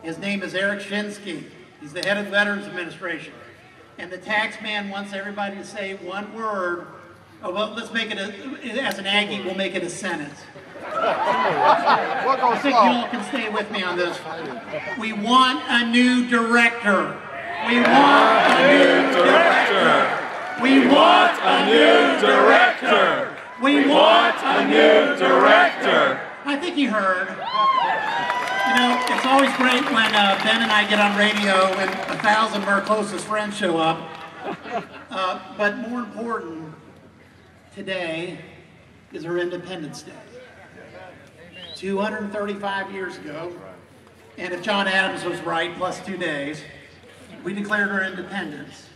His name is Eric Shinsky. He's the head of the Veterans Administration. And the tax man wants everybody to say one word. Oh, well, let's make it as an Aggie, we'll make it a sentence. I think you all can stay with me on this. We want a new director. We want a new director. We want a new director. We want a new director. I think you heard. You know, it's always great when Ben and I get on radio and 1,000 of our closest friends show up. But more important, today is our Independence Day. 235 years ago, and if John Adams was right, plus 2 days, we declared our independence.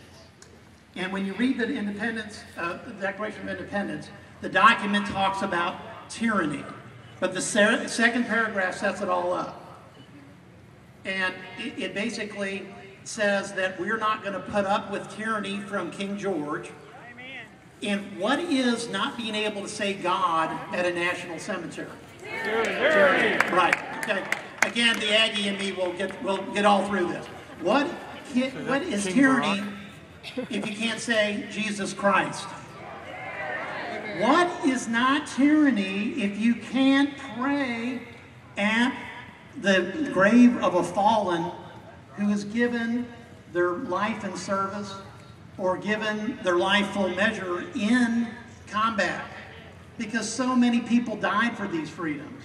And when you read the Independence, the Declaration of Independence, the document talks about tyranny, but the second paragraph sets it all up. And it basically says that we're not going to put up with tyranny from King George. And what is not being able to say God at a national cemetery? Tyranny. Right. Okay. Again, the Aggie and me will get all through this. What is tyranny if you can't say Jesus Christ? What is not tyranny if you can't pray at the grave of a fallen who has given their life in service or given their life full measure in combat? Because so many people died for these freedoms.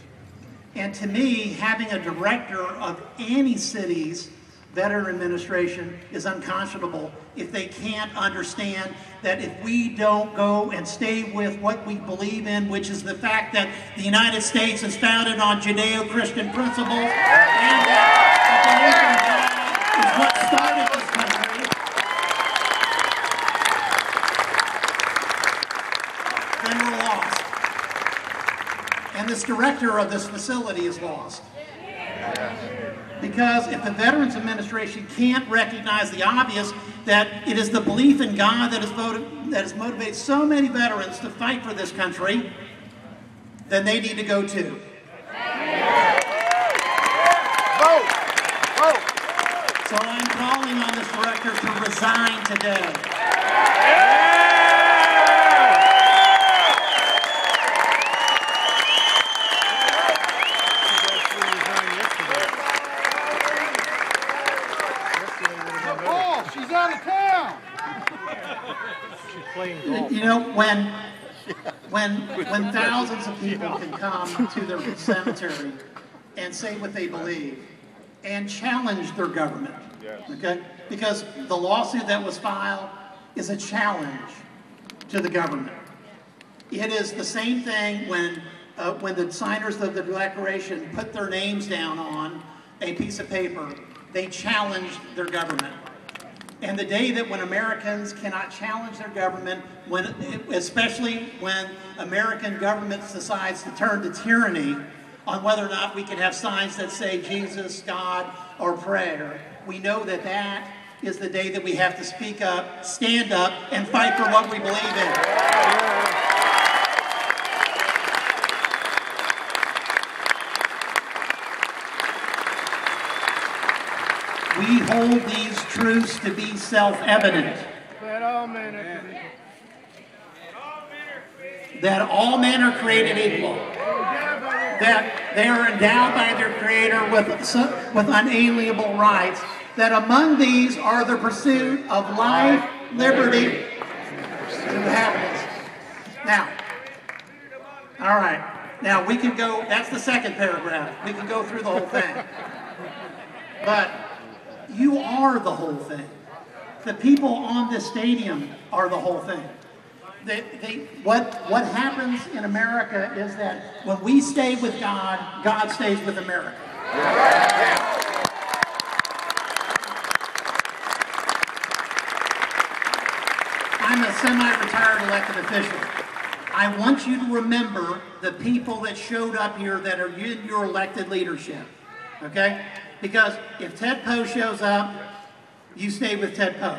And to me, having a director of any city's veteran administration is unconscionable if they can't understand that if we don't go and stay with what we believe in, which is the fact that the United States is founded on Judeo-Christian principles, and that the belief in God is what started this country, then we're lost. And this director of this facility is lost. Because if the Veterans Administration can't recognize the obvious, that it is the belief in God that has motivated so many veterans to fight for this country, then they need to go too. Vote! Vote! So I'm calling on this director to resign today. You know, when thousands of people can come to their cemetery and say what they believe and challenge their government, okay? Because the lawsuit that was filed is a challenge to the government. It is the same thing when the signers of the Declaration put their names down on a piece of paper, they challenged their government. And the day that when Americans cannot challenge their government, especially when American government decides to turn to tyranny on whether or not we can have signs that say Jesus, God, or prayer, we know that that is the day that we have to speak up, stand up, and fight for what we believe in. We hold these truths to be self-evident. That all men are created equal. That they are endowed by their Creator with unalienable rights. That among these are the pursuit of life, liberty, and happiness. Now, all right. Now we can go, that's the second paragraph. We can go through the whole thing. But you are the whole thing. The people on this stadium are the whole thing. What happens in America is that when we stay with God, God stays with America. I'm a semi-retired elected official. I want you to remember the people that showed up here that are in your elected leadership. Okay? Because if Ted Poe shows up, you stay with Ted Poe.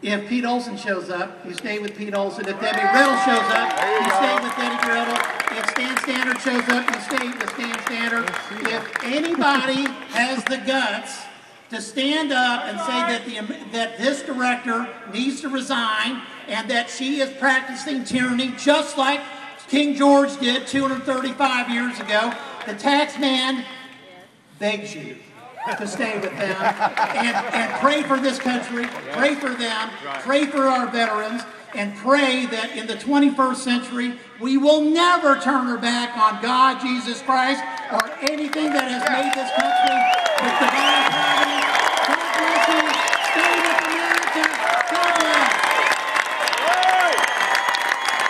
If Pete Olson shows up, you stay with Pete Olson. If Debbie Riddle shows up, you stay with Debbie Riddle. if Stan Standard shows up in the state with Stan Standard, if anybody has the guts to stand up and say that this director needs to resign and that she is practicing tyranny just like King George did 235 years ago, the tax man begs you to stay with them and pray for this country, pray for them, pray for our veterans, and pray that in the 21st century we will never turn our back on God, Jesus Christ, or anything that has made this country